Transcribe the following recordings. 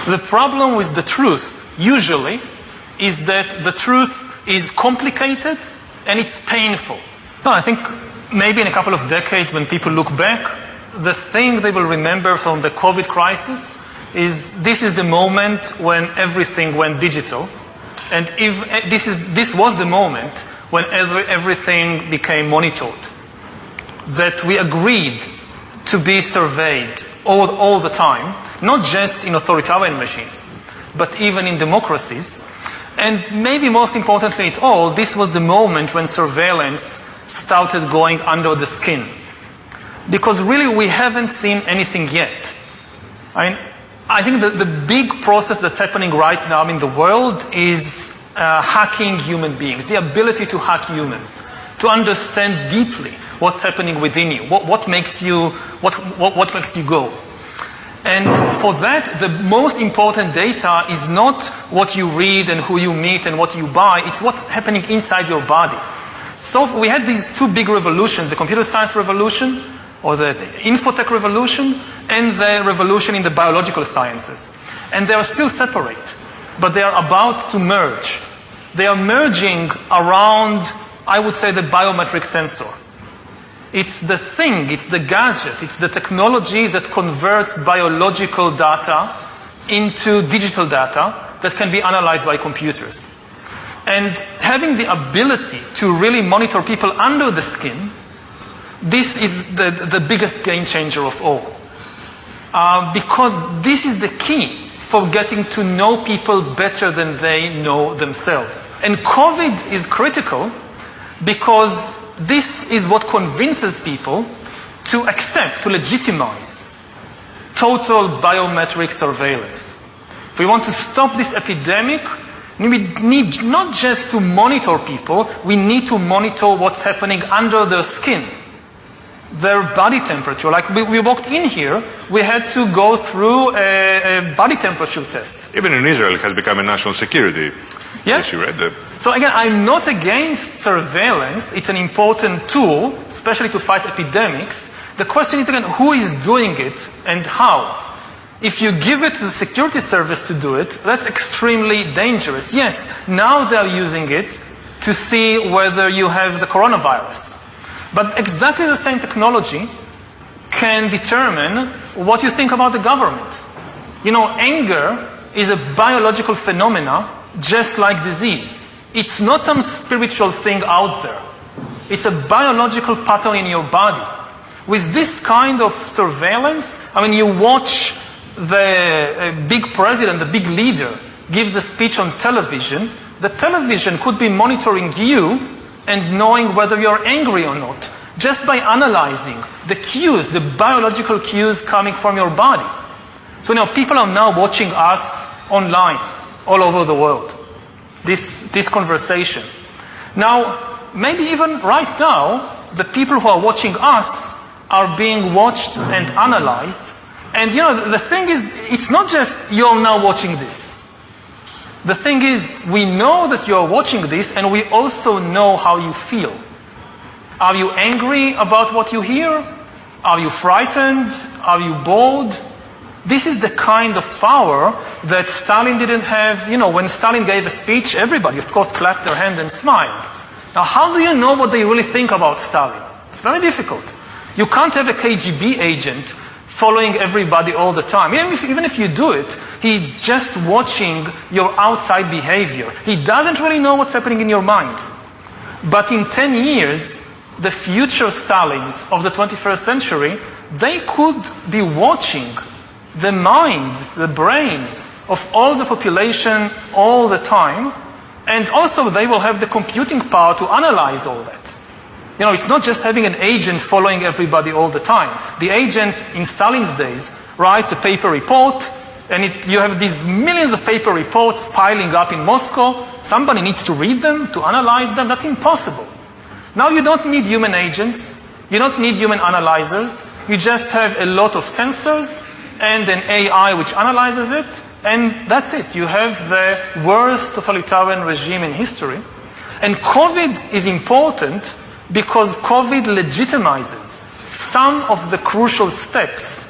The problem with the truth, usually, is that the truth is complicated and it's painful. No, I think maybe in a couple of decades when people look back, the thing they will remember from the COVID crisis is this is the moment when everything went digital. And if this was the moment when everything became monitored. That we agreed to be surveyed all the time, not just in authoritarian regimes, but even in democracies. And maybe most importantly at all, this was the moment when surveillance started going under the skin. Because really we haven't seen anything yet. I think the big process that's happening right now in the world is hacking human beings, the ability to hack humans, to understand deeply what's happening within you, what makes you go. And for that, the most important data is not what you read and who you meet and what you buy, it's what's happening inside your body. So we had these two big revolutions, the computer science revolution, or the infotech revolution, and the revolution in the biological sciences. And they are still separate, but they are about to merge. They are merging around, I would say, the biometric sensor. It's the thing, it's the gadget, it's the technology that converts biological data into digital data that can be analyzed by computers. And having the ability to really monitor people under the skin, this is the biggest game changer of all. Because this is the key for getting to know people better than they know themselves. And COVID is critical because this is what convinces people to accept, to legitimize total biometric surveillance. If we want to stop this epidemic, we need not just to monitor people, we need to monitor what's happening under their skin. Their body temperature. Like we walked in here, we had to go through a body temperature test. Even in Israel, it has become a national security issue, right? So again, I'm not against surveillance. It's an important tool, especially to fight epidemics. The question is again, who is doing it and how? If you give it to the security service to do it, that's extremely dangerous. Yes, now they're using it to see whether you have the coronavirus. But exactly the same technology can determine what you think about the government. You know, anger is a biological phenomena just like disease. It's not some spiritual thing out there. It's a biological pattern in your body. With this kind of surveillance, I mean, you watch the big president, the big leader, gives a speech on television. The television could be monitoring you and knowing whether you're angry or not, just by analyzing the cues, the biological cues coming from your body. So now people are now watching us online, all over the world, this conversation. Now, maybe even right now, the people who are watching us are being watched and analyzed. And you know, the thing is, it's not just you're now watching this. The thing is, we know that you're watching this and we also know how you feel. Are you angry about what you hear? Are you frightened? Are you bored? This is the kind of power that Stalin didn't have. You know, when Stalin gave a speech, everybody, of course, clapped their hand and smiled. Now, how do you know what they really think about Stalin? It's very difficult. You can't have a KGB agent following everybody all the time. Even if you do it, he's just watching your outside behavior. He doesn't really know what's happening in your mind. But in 10 years, the future Stalins of the 21st century, they could be watching the minds, the brains of all the population all the time. And also they will have the computing power to analyze all that. You know, it's not just having an agent following everybody all the time. The agent in Stalin's days writes a paper report, and you have these millions of paper reports piling up in Moscow. Somebody needs to read them, to analyze them. That's impossible. Now you don't need human agents. You don't need human analyzers. You just have a lot of sensors and an AI which analyzes it, and that's it. You have the worst totalitarian regime in history. And COVID is important because COVID legitimizes some of the crucial steps,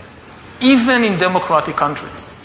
even in democratic countries.